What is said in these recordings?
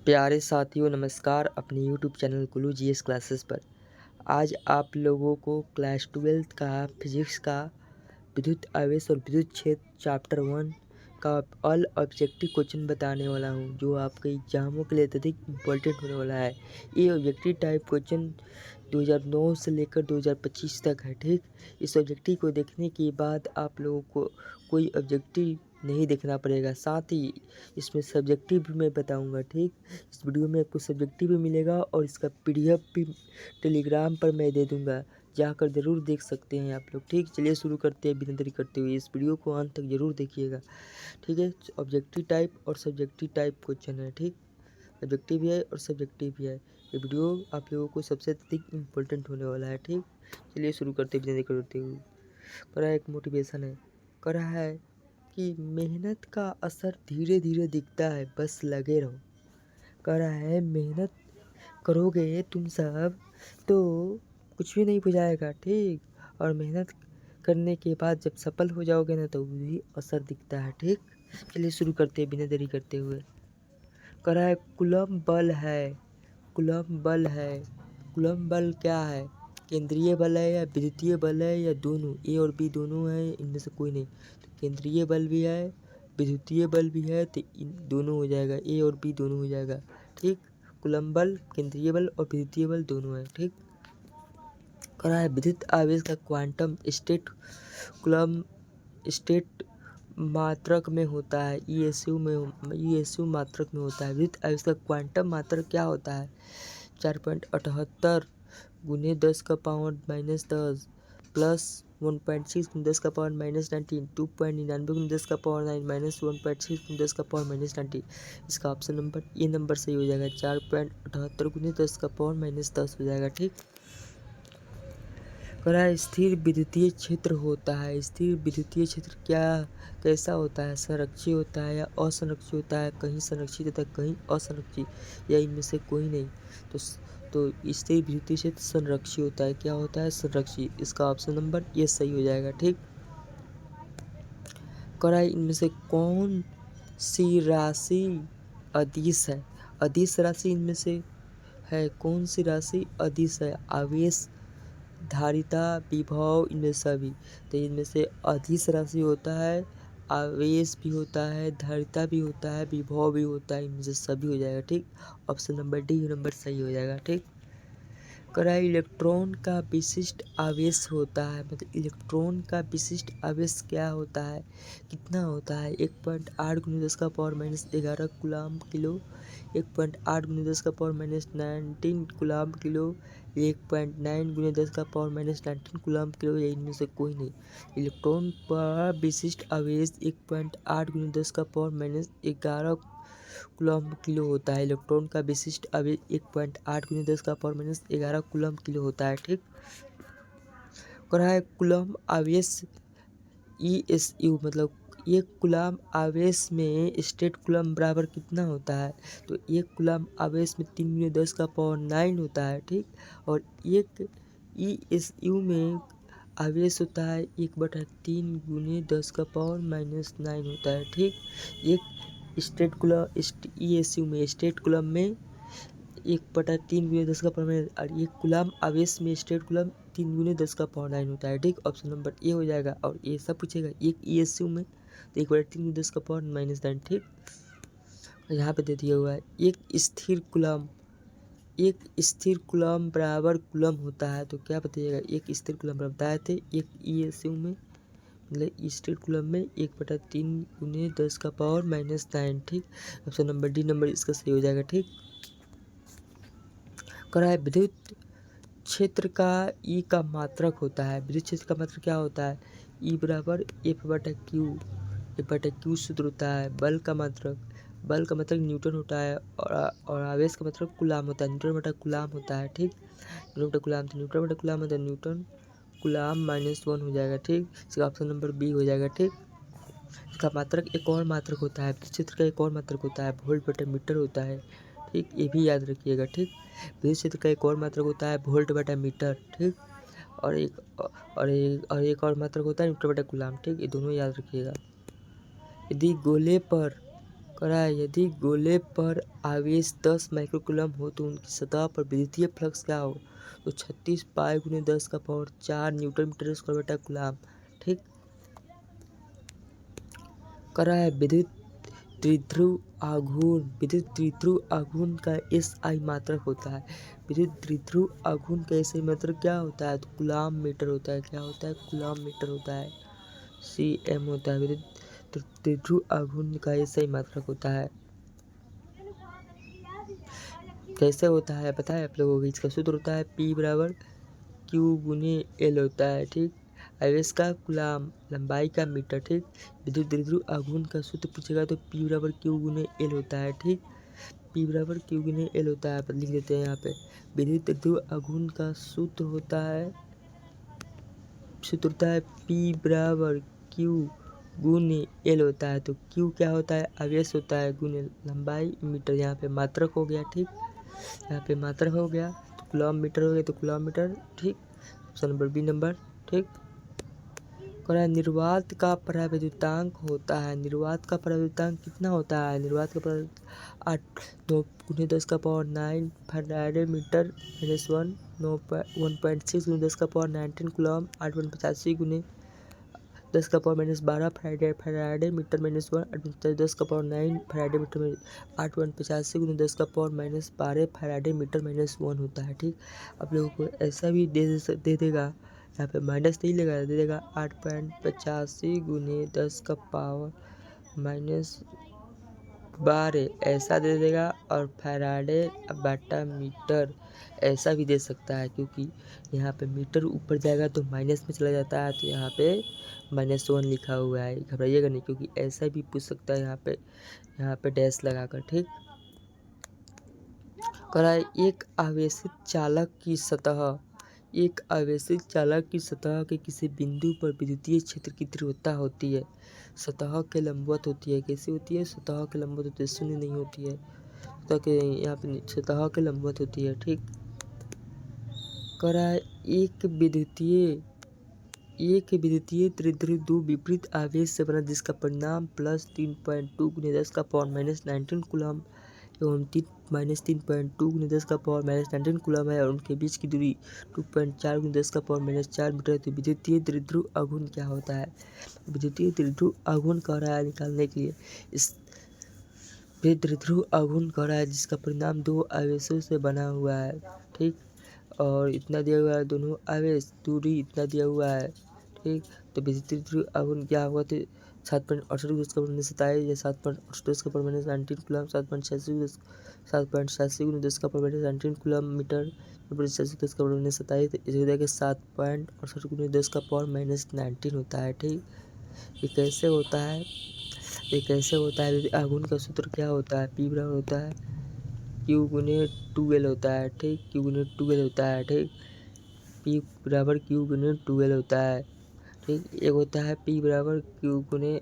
प्यारे साथियों नमस्कार। अपने YouTube channel Kullu GS classes पर आज आप लोगों को क्लास 12 का फिजिक्स का विद्युत आवेश और विद्युत क्षेत्र चैप्टर 1 का ऑल ऑब्जेक्टिव क्वेश्चन बताने वाला हूं, जो आपके एग्जामों के लिए अत्यधिक इम्पोर्टेंट होने वाला है। ये ऑब्जेक्टिव टाइप क्वेश्चन 2009 से लेकर 2025 तक है। ठीक, इस ऑब्जेक्टिव को देखने के बाद आप लोगों को कोई ऑब्जेक्टिव नहीं देखना पड़ेगा, साथ ही इसमें सब्जेक्टिव भी मैं बताऊंगा। ठीक, इस वीडियो में आपको सब्जेक्टिव भी मिलेगा और इसका पीडीएफ भी टेलीग्राम पर मैं दे दूंगा, जाकर ज़रूर देख सकते हैं आप लोग। ठीक, चलिए शुरू करते हैं बिना देरी करते हुए। इस वीडियो को अंत तक ज़रूर देखिएगा। ठीक है, ऑब्जेक्टिव टाइप और सब्जेक्टिव टाइप क्वेश्चन है। ठीक, ऑब्जेक्टिव भी है और सब्जेक्टिव भी है। ये वीडियो आप लोगों को सबसे अधिक इम्पोर्टेंट होने वाला है। ठीक, चलिए शुरू करते हैं बिना देरी करते हुए। कर रहा है एक मोटिवेशन है, कर रहा है कि मेहनत का असर धीरे धीरे दिखता है, बस लगे रहो। कह रहा है मेहनत करोगे तुम सब तो कुछ भी नहीं बुझाएगा। ठीक, और मेहनत करने के बाद जब सफल हो जाओगे ना, तो भी असर दिखता है। ठीक, चलिए शुरू करते हैं बिना देरी करते हुए। कह रहा है कूलम्ब बल है, कूलम्ब बल है। कूलम्ब बल क्या है? केंद्रीय बल है या विद्युतीय बल है या दोनों? ए और बी दोनों है, इनमें से कोई नहीं। तो केंद्रीय बल भी है, विद्युतीय बल भी है, तो इन दोनों हो जाएगा, ए और बी दोनों हो जाएगा। ठीक, कूलम्ब बल, केंद्रीय बल और विद्युतीय बल दोनों है। ठीक, कह रहा है विद्युत आवेश का क्वांटम स्टेट कूलम्ब स्टेट मात्रक में होता है, ईएसयू मात्रक में होता है। विद्युत आवेश का क्वांटम मात्रक क्या होता है? 4.78 गुने 10⁻⁻10 प्लस 1.6 गुने 10⁻⁻19, 2.99 गुने 10⁻9 माइनस 1.6 गुने 10⁻⁻19। इसका ऑप्शन नंबर ये नंबर सही हो जाएगा। 4.78 गुने 10⁻⁻10 हो जाएगा। ठीक, कह रहा है स्थिर विद्युतीय क्षेत्र होता है। स्थिर विद्युतीय क्षेत्र क्या कैसा होता है? संरक्षित होता है या असंरक्षित होता है? कहीं संरक्षित होता है, कहीं असंरक्षित, या इनमें से कोई नहीं। तो स्थिर विद्युतीय क्षेत्र संरक्षित होता है। क्या होता है? संरक्षित। इसका ऑप्शन नंबर ये सही हो जाएगा। ठीक, कह रहा है इनमें से कौन सी राशि अदिश है? अदिश राशि इनमें से है कौन सी राशि अदिश है? आवेश, धारिता, विभव, इनमें सभी। तो इनमें से अदिश राशि होता है, आवेश भी होता है, धारिता भी होता है, विभव भी होता है, इनमें से सभी हो जाएगा। ठीक, ऑप्शन नंबर डी नंबर सही हो जाएगा। ठीक, करा इलेक्ट्रॉन का विशिष्ट आवेश होता है, मतलब इलेक्ट्रॉन का विशिष्ट आवेश क्या होता है, कितना होता है? 1.8 गुने 10⁻⁻11 कूलम्ब किलो, 1.8 गुने 10⁻⁻19 कूलम्ब किलो, 1.9 गुने 10⁻⁻19 कूलम्ब किलो, या इनमें से कोई नहीं। इलेक्ट्रॉन का विशिष्ट आवेश 1.8 गुने 10⁻⁻11 कूलम्ब किलो होता है। इलेक्ट्रॉन का विशिष्ट आवेश 1.8 गुने 10⁻⁻11 कूलम्ब किलो होता है। ठीक, कह रहा है कूलम्ब आवेश ESU, मतलब एक कूलम्ब आवेश में स्टेट कूलम्ब बराबर कितना होता है? तो एक कूलम्ब आवेश में 3 गुने 10⁻9 होता है। ठीक, और एक ESU में आवेश होता है 1/3 गुने 10⁻⁻9 होता है। ठीक, एक स्टेट कूलम्ब ESU में स्टेट कूलम्ब में 1/3 गुने 10⁻9 और एक कूलम्ब आवेश में स्टेट कूलम्ब 3 गुने 10⁻9 होता है। ठीक, ऑप्शन नंबर ए हो जाएगा। और ये सब पूछेगा एक ESU में तो 1/3 गुने 10⁻9। ठीक, यहाँ पे दे दिया हुआ है एक स्थिर कूलम्ब बराबर कूलम्ब होता है। तो क्या बताइएगा? एक स्थिर कूलम्ब बराबर बताए थे एक ESU में, मतलब स्थिर कूलम्ब में 1/3 गुने 10⁻9। ठीक, ऑप्शन नंबर डी नंबर इसका सही हो जाएगा। ठीक, कह रहा है विद्युत क्षेत्र का ई का मात्रक होता है। विद्युत क्षेत्र का मात्रक क्या होता है? ई बराबर F/Q सूत्र होता है। बल का मात्रक न्यूटन होता है, और आवेश का मात्रक कूलाम होता है। न्यूटन बटा कूलाम होता है। ठीक, न्यूटन बटा कूलाम होता है, न्यूटन कूलाम -1 हो जाएगा। ठीक, इसका ऑप्शन नंबर बी हो जाएगा। ठीक, इसका मात्रक एक और मात्रक होता है, विद्युत क्षेत्र का एक और मात्रक होता है, वोल्ट बटा मीटर होता है। ठीक, ये भी याद रखिएगा। ठीक, विद्युत क्षेत्र का एक और मात्रक होता है वोल्ट बटा मीटर। ठीक, और एक और मात्रक होता है न्यूटन बटा कूलाम। ठीक, ये दोनों याद रखिएगा। यदि गोले पर करा है यदि गोले पर आवेश 10 माइक्रोकूलम हो तो उनकी सतह पर विद्युतीय फ्लक्स क्या हो? तो 36 पाई गुने 10⁴ न्यूटन मीटर स्क्वायर बटा कूलाम। ठीक। करा है विद्युत द्विध्रुव आघूर्ण का SI मात्रक होता है। विद्युत द्विध्रुव आघूर्ण का SI मात्रक क्या होता है? तो कूलाम मीटर होता है। क्या होता है? कूलाम मीटर होता है। CM होता है। विद्युत द्विध्रुव आघूर्ण का SI मात्रक होता है। कैसे होता है पता है आप लोगों को? इसका सूत्र होता है P बराबर Q गुने L होता है। ठीक। आवेश का कूलाम, लंबाई का मीटर। ठीक। विद्युत द्विध्रुव आघूर्ण का सूत्र पूछेगा तो P बराबर Q गुने L होता है। ठीक। P बराबर Q गुने L होता है। लिख देते हैं यहाँ पे। विद्युत द्विध्रुव आघूर्ण का सूत्र होता है P बराबर Q गुने L होता है। तो Q क्या होता है? आवेश होता है गुने लंबाई मीटर। यहाँ पे मात्रक हो गया। ठीक। यहाँ पे मात्रक हो गया तो कूलम मीटर हो गया तो कूलम मीटर। ठीक। Option number B number. ठीक। करा निर्वात का परावैद्युतांक होता है। निर्वात का परावैद्युतांक कितना होता है? निर्वात का 8 गुने 10⁹ फैराडे मीटर -1 1.6 गुने 10⁻19 कूलम 885 गुने 10⁻12 फैराडे मीटर -1 10⁻9 फैराडे मीटर 885 गुने 10⁻12 फैराडे मीटर -1 होता है। ठीक। आप लोगों को ऐसा भी दे देगा, यहाँ पे माइनस नहीं लगा, दे देगा 8.85 गुने 10⁻12 ऐसा दे देगा, और फैराडे बटा मीटर ऐसा भी दे सकता है, क्योंकि यहाँ पे मीटर ऊपर जाएगा तो माइनस में चला जाता है, तो यहाँ पे -1 लिखा हुआ है। घबराइएगा नहीं, क्योंकि ऐसा भी पूछ सकता है यहाँ पे डैश लगाकर। ठीक। करा एक आवेशित चालक की सतह के किसी बिंदु पर विद्युतीय क्षेत्र की तीव्रता होती है, सतह के लंबवत होती है। कैसी होती है? सतह के लंबवत होती है, शून्य नहीं होती है। यहाँ पे सतह के लंबवत होती है। ठीक। करा एक विद्युतीय त्रिध्रुव दो विपरीत आवेश से बना, जिसका परिणाम +3.2 गुने 10⁻19 कूलम एवं -3.2 गुने 10⁻19 कूलम है, और उनके बीच की दूरी 2.4 गुने 10⁻4 मीटर है। तो विद्युतीय त्रिध्रुव आघूर्ण क्या होता है? विद्युतीय त्रिध्रुव आघूर्ण कह रहा है निकालने के लिए। इस त्रिध्रुव आघूर्ण कह रहा है जिसका परिणाम दो आवेशों से बना हुआ है। ठीक। और इतना दिया हुआ है, दोनों आवेश, दूरी इतना दिया हुआ है। ठीक। तो विद्युतीय त्रिध्रुव आघूर्ण क्या होगा? तो 7.68 गुने 10⁻27 या 7.68 गुने 10⁻19 कूलम 7.86 गुने 10⁻19 कूलम मीटर 10⁻27 इसे हो जाएगा 7.68 गुने 10⁻19 होता है। ठीक। ये कैसे होता है? आघूर्ण का सूत्र क्या होता है? P बराबर होता है Q गुने 2L होता है। ठीक। Q गुने 2L होता है। ठीक। P बराबर Q गुने 2L होता है। ठीक। एक होता है P बराबर Q गुने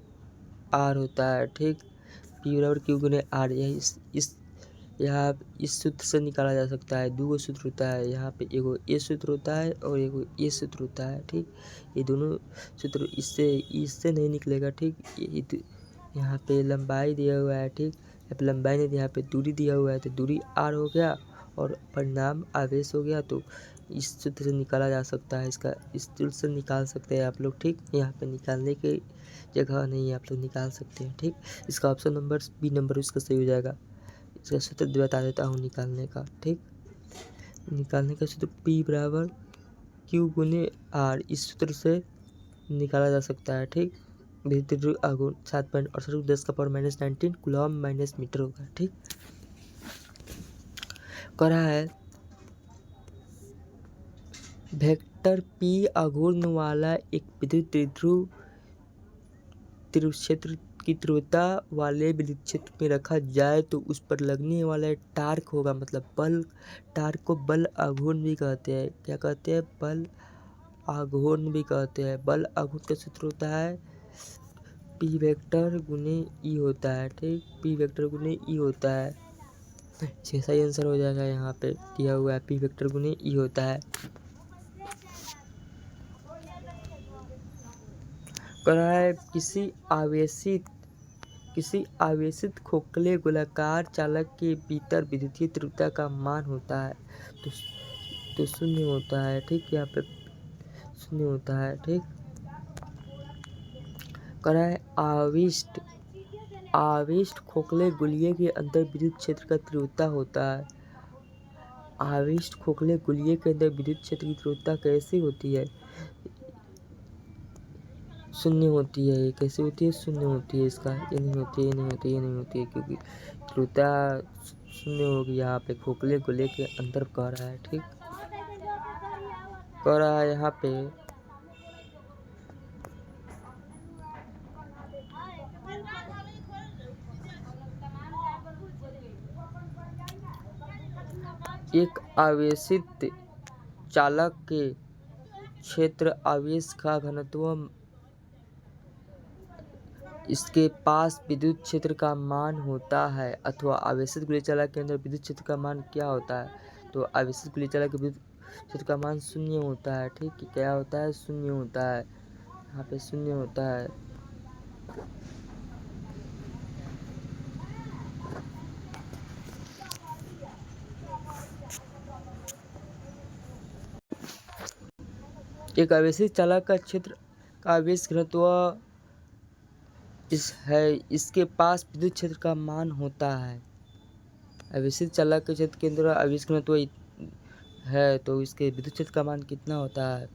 R होता है। ठीक। P बराबर Q गुने R, यह इस सूत्र से निकाला जा सकता है। दो सूत्र होता है यहाँ पे, एगो ये सूत्र होता है और एगो ये सूत्र होता है। ठीक। ये दोनों सूत्र इससे नहीं निकलेगा। ठीक। यहाँ पे लंबाई दिया हुआ है। ठीक। यहाँ पे लंबाई नहीं दिया, यहाँ पे दूरी दिया हुआ है, तो दूरी R हो गया और परिणाम आवेश हो गया, तो इस सूत्र से निकाला जा सकता है। इस सूत्र से निकाल सकते हैं आप लोग। ठीक। यहाँ पे निकालने की जगह नहीं है, आप लोग निकाल सकते हैं। ठीक। इसका ऑप्शन नंबर बी नंबर इसका सही हो जाएगा। इसका सूत्र बता देता हूँ निकालने का। ठीक। निकालने का सूत्र P बराबर Q गुने R, इस सूत्र से निकाला जा सकता है। ठीक। विद्युत आघूर्ण 7.68 10⁻19 कूलम माइनस मीटर होगा। ठीक। करा है वेक्टर P आघूर्ण वाला एक विद्युत त्रिध्रुव क्षेत्र की तीव्रता वाले विद्युत क्षेत्र में रखा जाए तो उस पर लगने वाला टार्क होगा, मतलब बल। टार्क को बल आघूर्ण भी कहते हैं। क्या कहते हैं? बल आघूर्ण भी कहते हैं। बल आघूर्ण का सूत्र होता है P वेक्टर गुने E होता है। ठीक। P वेक्टर गुने E होता है। सही आंसर हो जाएगा, यहाँ पे दिया हुआ है P वेक्टर गुने E होता है। करा है किसी किसी आवेशित खोखले गोलाकार चालक के भीतर विद्युतीय तीव्रता का मान होता है तो शून्य होता है। ठीक, यहाँ पे शून्य होता है। ठीक, करा है आविष्ट खोखले गोलीय के अंदर विद्युत क्षेत्र का तीव्रता होता है। आविष्ट खोखले गोलीय के अंदर विद्युत क्षेत्र की तीव्रता कैसी होती है? शून्य होती है। ये कैसे होती है? शून्य होती है। इसका ये नहीं होती है, ये नहीं होती है, ये नहीं होती है, क्योंकि तीव्रता शून्य होगी। यहाँ पे खोखले गोले के अंदर कह रहा है। ठीक, कह रहा है यहाँ पे एक आवेशित चालक के क्षेत्र आवेश का घनत्व इसके पास विद्युत क्षेत्र का मान होता है, अथवा आवेशित गोलीय चालक के अंदर विद्युत क्षेत्र का मान क्या होता है? तो आवेशित गोलीय चालक के विद्युत क्षेत्र का मान शून्य होता है। ठीक, क्या होता है? शून्य होता है। यहाँ पे शून्य होता है। एक आवेशित चालक का क्षेत्र का आवेश घनत्व इसके पास विद्युत क्षेत्र का मान होता है। आवेशित चालक के क्षेत्र के अंदर आवेश घनत्व है तो इसके विद्युत क्षेत्र का मान कितना होता है?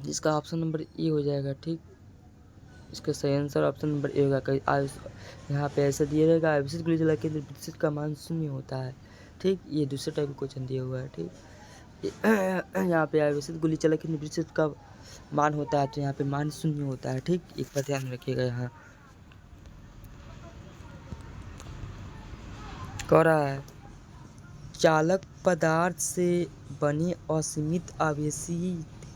इसका ऑप्शन नंबर ए हो जाएगा। ठीक, इसका सही आंसर ऑप्शन नंबर ए होगा। यहाँ पे ऐसा दिया जाएगा, आवेशित गोलीय चालक के अंदर विद्युत क्षेत्र का मान शून्य होता है। ठीक, ये दूसरे टाइप का क्वेश्चन दिया हुआ है। ठीक, यहाँ पे आवेशित गोलीय चालक के अंदर विद्युत क्षेत्र का मान होता है तो यहाँ पे मान शून्य होता है। ठीक, एक बात ध्यान रखिएगा। यहाँ कह रहा है चालक पदार्थ से बने असीमित आवेशित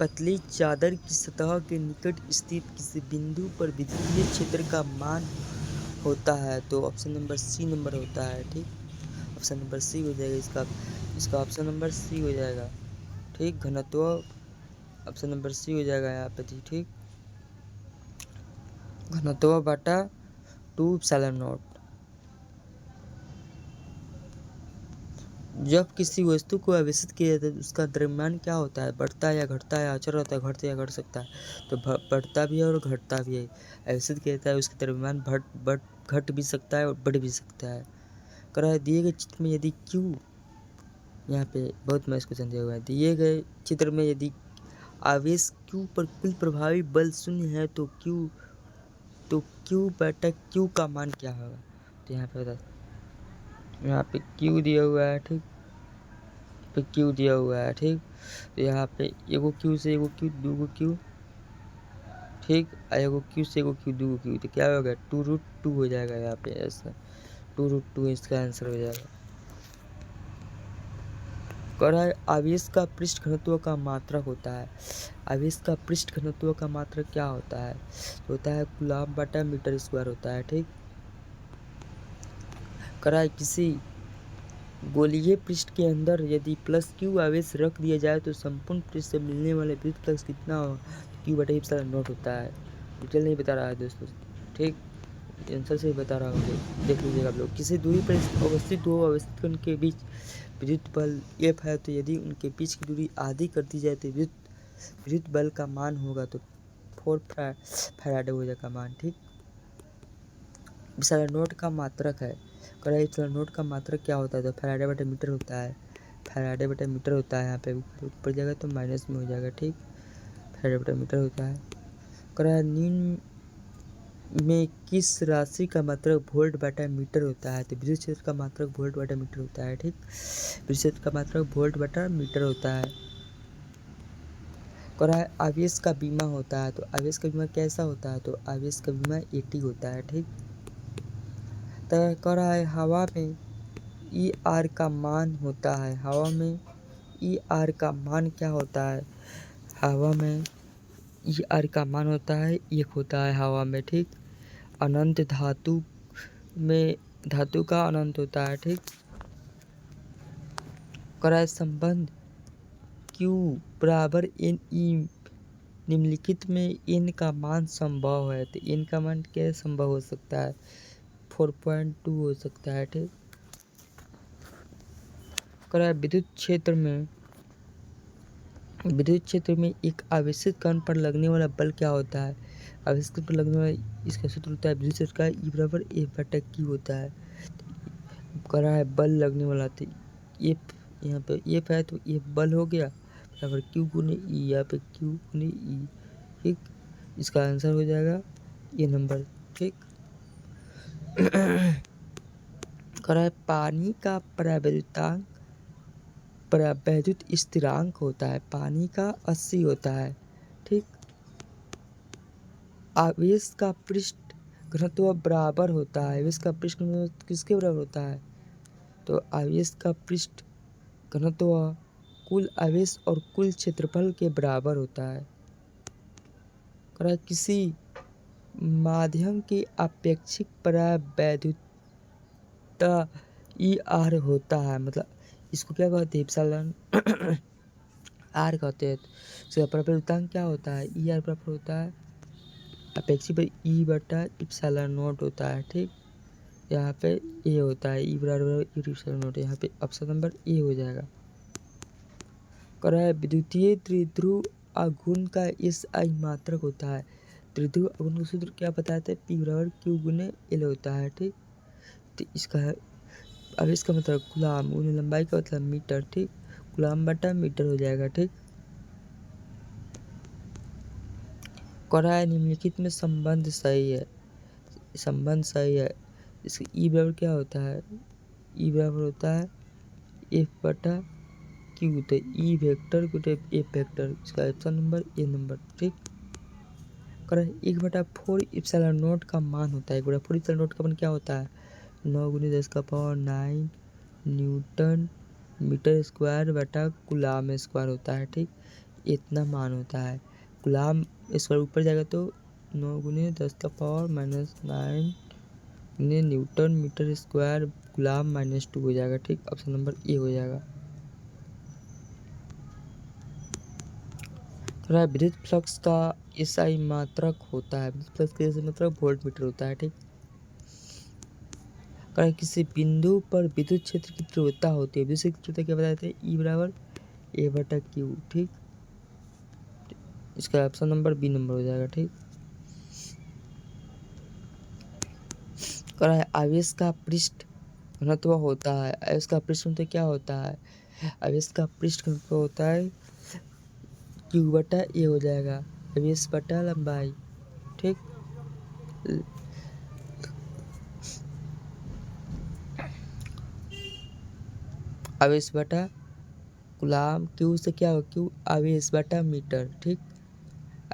पतली चादर की सतह के निकट स्थित किसी बिंदु पर विद्युतीय क्षेत्र का मान होता है तो ऑप्शन नंबर सी नंबर होता है। ठीक, ऑप्शन नंबर सी हो जाएगा। इसका ऑप्शन नंबर सी हो जाएगा। ठीक, घनत्व ऑप्शन नंबर सी हो जाएगा यहाँ पे। ठीक, घनत्व बटा 2ε0। जब किसी वस्तु को आवेशित किया जाता है उसका द्रव्यमान क्या होता है? बढ़ता है या घटता है? अचर होता है, घटता या घट सकता है? तो बढ़ता भी है और घटता भी है। आवेशित किया जाता है उसका द्रव्यमान घट भी सकता है और बढ़ भी सकता है। करा दिए गए चित्र में यदि Q, यहाँ पे बहुत महत्वपूर्ण क्वेश्चन दिया हुआ है। दिए गए चित्र में यदि आवेश Q पर कुल प्रभावी बल शून्य है तो Q बटा Q का मान क्या होगा? तो यहाँ पे बता, यहाँ पे Q दिया हुआ है। ठीक, पे Q दिया हुआ है। ठीक, तो यहाँ पे एगो Q से एगो Q, दूगो Q। ठीक, एगो Q से एगो Q, दूगो Q, तो क्या होगा? 2√2 हो जाएगा। यहाँ पे ऐसा 2√2 इसका आंसर हो जाएगा। कह रहा है आवेश का पृष्ठ घनत्व का मात्रक होता है। आवेश का पृष्ठ घनत्व का मात्रक क्या होता है? तो होता है कूलम्ब बटा मीटर स्क्वायर होता है। ठीक, कह रहा है किसी गोलीय पृष्ठ के अंदर यदि +Q आवेश रख दिया जाए तो संपूर्ण पृष्ठ से मिलने वाले विद्युत फ्लक्स कितना हो? Q बटा ε0 होता है। डिटेल नहीं बता रहा है दोस्तों। ठीक, आंसर से ही बता रहा हूँ, देख लीजिएगा आप लोग। किसी दूरी पर अवस्थित दो आवेशित कण के बीच विद्युत बल F है तो यदि उनके बीच की दूरी आधी कर दी जाए तो विद्युत बल का मान होगा तो 4 फैराडे हो जाएगा मान। ठीक, ε0 का मात्रक है। करा ε0 का मात्रक क्या होता है? तो फैराडे बटा मीटर होता है। फैराडे बटा मीटर होता है। यहाँ पे ऊपर जाएगा तो माइनस में हो जाएगा। ठीक, फैराडे बटा मीटर होता है। करा निम्न में किस राशि का मात्रक वोल्ट बटा मीटर होता है? तो विद्युत क्षेत्र का मात्रक वोल्ट बटा मीटर होता है। ठीक, विद्युत क्षेत्र का मात्रक वोल्ट बटा मीटर होता है। करा आवेश का बीमा होता है। तो आवेश का बीमा कैसा होता है? तो आवेश का बीमा 80 होता है। ठीक, तय कर रहा है हवा में ER का मान होता है। हवा में ER का मान क्या होता है? हवा में ER का मान होता है 1 होता है हवा में। ठीक, अनंत धातु में धातु का अनंत होता है। ठीक, कराए संबंध Q बराबर NE निम्नलिखित में n का मान संभव है, तो n का मान क्या संभव हो सकता है? 4.2 हो सकता है। ठीक, करा विद्युत क्षेत्र में एक आवेशित कण पर लगने वाला बल क्या होता है? आवेशित कण पर लगने वाला इसका सूत्र होता है विद्युत क्षेत्र का E बराबर F/Q होता है। करा है बल लगने वाला, तो F यहाँ पे F है तो F बल हो गया बराबर Q गुने E, यहाँ पे Q गुने E। ठीक, इसका आंसर हो जाएगा ये नंबर। ठीक, करा है पानी का परावैद्युत स्थिरांक होता है, पानी का 80 होता है। ठीक, आवेश का पृष्ठ घनत्व बराबर होता है, आवेश का पृष्ठ घनत्व किसके बराबर होता है? तो आवेश का पृष्ठ घनत्व कुल आवेश और कुल क्षेत्रफल के बराबर होता है। करा किसी माध्यम की अपेक्षिक परावैद्युतता ER होता है, मतलब इसको क्या कहते हैं? एप्सिलॉन R कहते हैं। इसका परावैद्युतांक क्या होता है? ER बराबर होता है अपेक्षित E/ε0 होता है। ठीक, यहाँ पे ए होता है E बराबर E/ε0, यहाँ पे ऑप्शन नंबर ए हो जाएगा। करा है विद्युतीय त्रिध्रुव आघूर्ण का SI मात्रक होता है, त्रिध्रुव आघूर्ण का सूत्र क्या बताते हैं? P बराबर Q गुने L होता है। ठीक, तो इसका है अब इसका मतलब गुलाम गुने लंबाई का मतलब मीटर। ठीक, गुलाम बटा मीटर हो जाएगा। ठीक, करा है निम्नलिखित में संबंध सही है, इसका E बराबर क्या होता है? E बराबर होता है F/Q, तो E वेक्टर गुने F वेक्टर, इसका ऑप्शन नंबर ए नंबर। ठीक, करा 1/4 एप्सिलॉन का मान होता है, 1/4 एप्सिलॉन का मान क्या होता है? 9 गुने 10⁹ न्यूटन मीटर स्क्वायर बटा कूलाम स्क्वायर होता है। ठीक, इतना मान होता है। कूलाम स्क्वायर ऊपर जाएगा तो 9 गुने 10⁻⁻9 गुने न्यूटन मीटर स्क्वायर कूलाम -2 हो जाएगा। ठीक, ऑप्शन नंबर ए हो जाएगा। थोड़ा विद्युत फ्लक्स का SI मात्रक होता है, विद्युत फ्लक्स का SI मात्रक वोल्ट मीटर होता है। ठीक, कारण किसी बिंदु पर विद्युत क्षेत्र की तीव्रता होती है, विद्युत क्षेत्र की तीव्रता क्या बताते हैं? E बराबर A/Q। ठीक, इसका ऑप्शन नंबर बी नंबर हो जाएगा। ठीक, करा है आवेश का पृष्ठ घनत्व होता है, आवेश का पृष्ठ घनत्व क्या होता है? आवेश का पृष्ठ घनत्व होता है Q/A हो जाएगा, आवेश बटा लंबाई। ठीक, आवेश बटा कूलाम, Q से क्या हो? Q आवेश बटा मीटर। ठीक,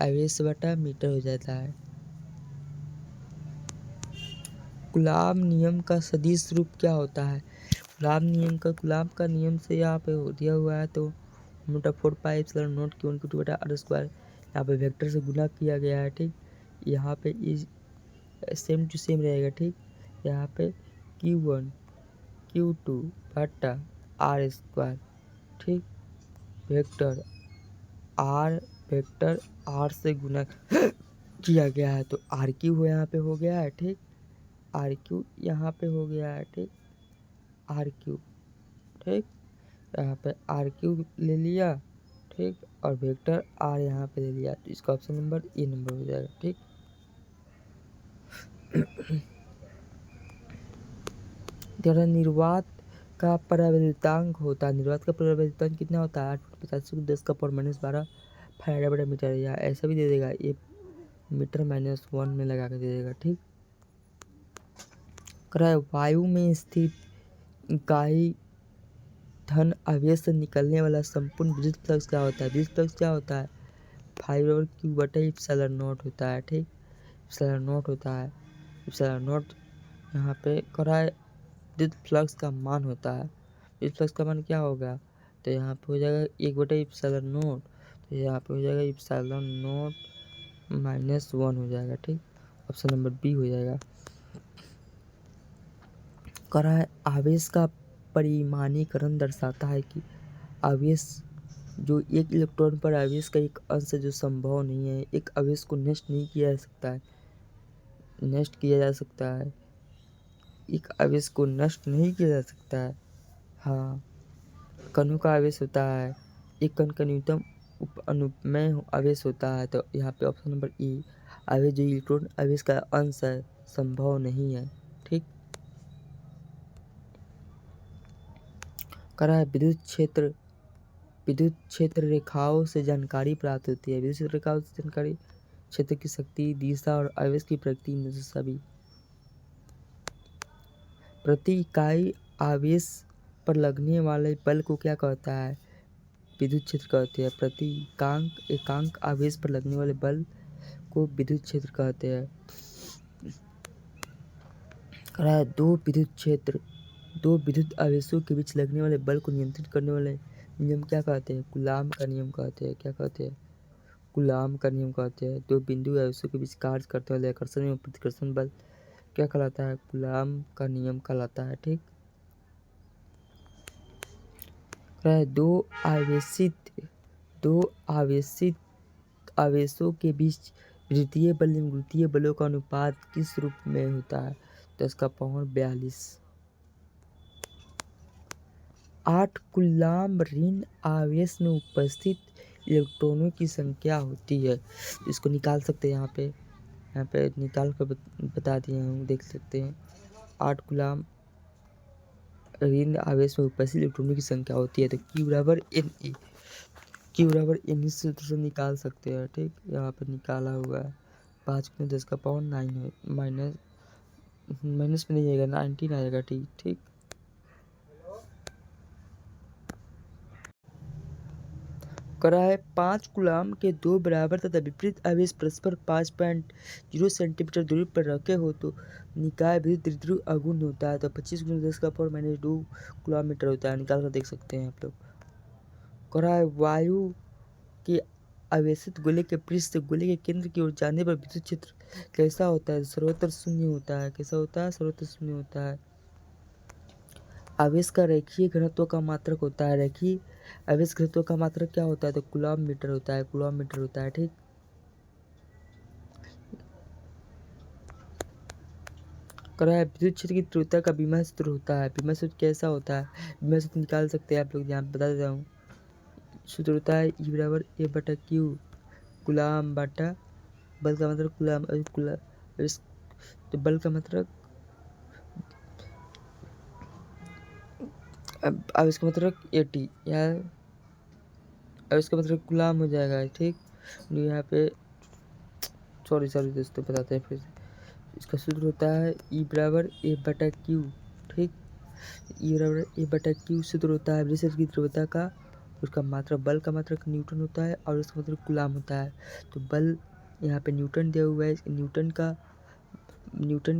आवेश बटा मीटर हो जाता है। कूलाम नियम का सदिश रूप क्या होता है? कूलाम का नियम से यहाँ पे दिया हुआ है, तो 4πε0 Q1Q2/r², यहाँ पे वेक्टर से गुना किया गया है। ठीक, यहाँ पे इस सेम टू सेम रहेगा। ठीक, यहाँ पे Q1 Q2/r²। ठीक, वेक्टर R से गुना किया गया है, तो RQ यहाँ पे हो गया है। ठीक, RQ यहाँ पे हो गया है। ठीक, RQ। ठीक, यहाँ पे RQ ले लिया। ठीक, और वेक्टर R यहाँ पे ले लिया, तो इसका ऑप्शन नंबर ए नंबर हो जाएगा। ठीक, जरा निर्वात का परावैद्युतांक होता है, निर्वात का परावैद्युतांक कितना होता है? 8/10⁻12 फैराड/मीटर, या ऐसा भी दे देगा, ये मीटर -1 में लगा के दे देगा। ठीक, करा वायु में स्थित इकाई धन आवेश से निकलने वाला संपूर्ण विद्युत फ्लक्स क्या होता है? विद्युत फ्लक्स क्या होता है? 5/Q/ε0 होता है। ठीक, ε0 होता है, ε0 यहाँ पे करा है विद्युत फ्लक्स का मान होता है। विद्युत फ्लक्स का मान क्या होगा? तो यहाँ पे हो जाएगा 1/ε0, तो यहाँ पे हो जाएगा ε0 -1 हो जाएगा। ठीक, ऑप्शन नंबर बी हो जाएगा। करा है आवेश का परिमाणीकरण दर्शाता है कि आवेश जो एक इलेक्ट्रॉन पर आवेश का एक अंश है जो संभव नहीं है। एक आवेश को नष्ट नहीं किया जा सकता है, नष्ट किया जा सकता है, एक आवेश को नष्ट नहीं किया जा सकता है। हाँ, कणों का आवेश होता है, एक कण का न्यूनतम अनुपमेय आवेश होता है। तो यहाँ पे ऑप्शन नंबर ई, आवेश जो इलेक्ट्रॉन आवेश का अंश है, संभव नहीं है। ठीक, करा है विद्युत क्षेत्र रेखाओं से जानकारी प्राप्त होती है। विद्युत क्षेत्र रेखाओं से जानकारी, क्षेत्र की शक्ति, दिशा और आवेश की प्रकृति में से सभी। प्रति इकाई आवेश पर लगने वाले बल को क्या कहता है? विद्युत क्षेत्र कहते हैं। प्रति एकांक आवेश पर लगने वाले बल को विद्युत क्षेत्र कहते हैं। दो विद्युत आवेशों के बीच लगने वाले बल को नियंत्रित करने वाले नियम क्या कहते हैं? कूलाम का नियम कहते हैं। क्या कहते हैं? कूलाम का नियम कहते हैं। दो बिंदु आवेशों के बीच कार्य करने वाले आकर्षण एवं प्रतिकर्षण बल क्या कहलाता है? कूलाम का नियम कहलाता है। ठीक, दो आवेशित आवेशों के बीच विद्युतीय बल एवं गुरुत्वीय बलों का अनुपात किस रूप में होता है? 10⁻42। 8 कूलाम ऋण आवेश में उपस्थित इलेक्ट्रॉनों की संख्या होती है। इसको निकाल सकते हैं, यहाँ पे निकाल कर बता दिए हम, देख सकते हैं। 8 कूलाम ऋण आवेश में उपस्थित इलेक्ट्रॉनों की संख्या होती है। तो Q बराबर NE सूत्र से निकाल सकते हैं। ठीक, यहाँ पर निकाला हुआ है। 5×10⁻9 है, माइनस में नहीं आएगा, 19 आएगा। ठीक, करा है 5 कूलाम के दो बराबर तथा विपरीत आवेश परस्पर 5.0 सेंटीमीटर दूरी पर रखे हो तो निकाय विद्युत द्विध्रुव आघूर्ण होता है। तो 25×10⁻2 किलोमीटर होता है। निकाल कर देख सकते हैं आप लोग। करा है वायु के आवेशित गोले के पृष्ठ से गोले के केंद्र की ओर जाने पर विद्युत क्षेत्र कैसा होता है? सर्वत्र शून्य होता है। कैसा होता है? सर्वत्र शून्य होता है। आवेश का रेखीय घनत्व का मात्रक होता है। रेखीय आवेश घनत्व का मात्रक क्या होता है? तो कूलॉम मीटर होता है। कूलॉम मीटर होता है। ठीक, करा है विद्युत क्षेत्र की तीव्रता का बीमा सूत्र होता है। बीमा सूत्र कैसा होता है? बीमा सूत्र निकाल सकते हैं आप लोग, यहाँ बता देता हूँ। सूत्र होता है E बराबर A/Q, कूलॉम बटा बल का मतलब कूलॉम, तो बल का मतलब आवेश का मतलब AT, या आवेश का मतलब कूलॉम हो जाएगा। ठीक, यहाँ पे सॉरी दोस्तों, बताते हैं फिर से। इसका सूत्र होता है E बराबर A/Q। ठीक, E बराबर A/Q सूत्र होता है विद्युत की तीव्रता का, उसका मात्रक बल का मात्रक न्यूटन होता है और उसका मतलब कूलॉम होता है। तो बल यहाँ पे न्यूटन दिया हुआ है। न्यूटन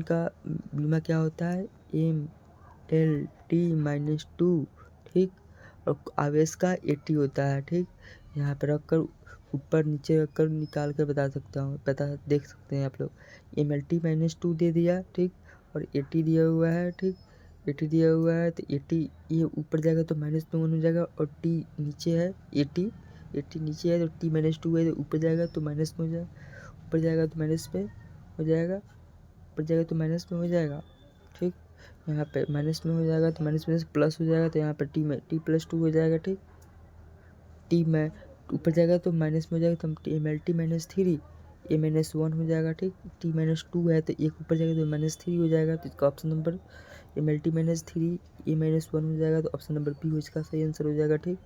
का बीमा क्या होता है? MLT-2। ठीक, और आवेश का AT होता है। ठीक, यहाँ पे रख कर ऊपर नीचे रख कर निकाल कर बता सकता हूँ, देख सकते हैं आप लोग। MLT-2 दे दिया। ठीक, और AT दिया हुआ है। ठीक, AT दिया हुआ है तो AT ये ऊपर जाएगा तो -1 हो जाएगा, और T नीचे है। AT नीचे है तो T-2 है, तो ऊपर जाएगा तो माइनस में हो जाएगा, ऊपर जाएगा तो माइनस में हो जाएगा, ऊपर जाएगा तो माइनस में हो जाएगा। ठीक, यहाँ पे माइनस में हो जाएगा तो माइनस में प्लस हो जाएगा, तो यहाँ पर T+2 हो जाएगा। ठीक, T में ऊपर जाएगा तो माइनस में हो जाएगा, तो MLT-3 A-1 हो जाएगा। ठीक, T-2 है तो एक ऊपर जाएगा तो -3 हो जाएगा। तो इसका ऑप्शन नंबर MLT-3 A-1 हो जाएगा। तो ऑप्शन नंबर बी इसका सही आंसर हो जाएगा। ठीक,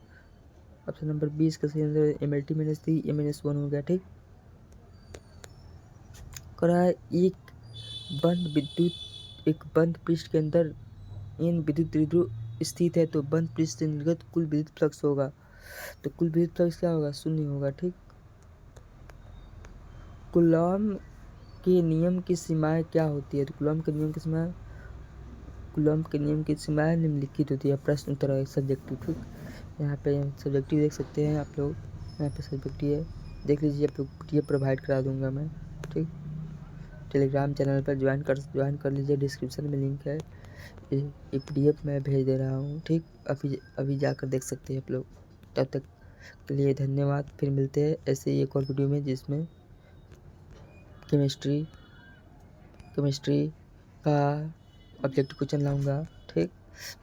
ऑप्शन नंबर बी इसका सही आंसर MLT-3 A-1 हो गया। ठीक, करा है एक बंद पृष्ठ के अंदर इन विद्युत द्विध्रुव स्थित है तो बंद पृष्ठ से निर्गत कुल विद्युत फ्लक्स होगा। तो कुल विद्युत फ्लक्स क्या होगा? 0 होगा। ठीक, कूलॉम के नियम की सीमाएं क्या होती है? तो कूलॉम के नियम की सीमाएं निम्नलिखित होती है। प्रश्न उत्तर है सब्जेक्टिव। ठीक, यहाँ पे सब्जेक्टिव देख सकते हैं आप लोग, यहाँ पे सब्जेक्टिव है, देख लीजिए आप लोग। PDF प्रोवाइड करा दूंगा मैं। ठीक, टेलीग्राम चैनल पर ज्वाइन कर लीजिए, डिस्क्रिप्शन में लिंक है। ये PDF मैं भेज दे रहा हूँ। ठीक, अभी जाकर देख सकते हैं आप लोग। तब तक के लिए धन्यवाद। फिर मिलते हैं ऐसे ही एक और वीडियो में जिसमें केमिस्ट्री का ऑब्जेक्टिव क्वेश्चन लाऊंगा। ठीक,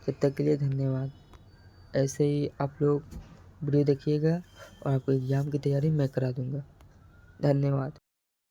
तब तक के लिए धन्यवाद। ऐसे ही आप लोग वीडियो देखिएगा और आपको एग्ज़ाम की तैयारी मैं करा दूंगा। धन्यवाद।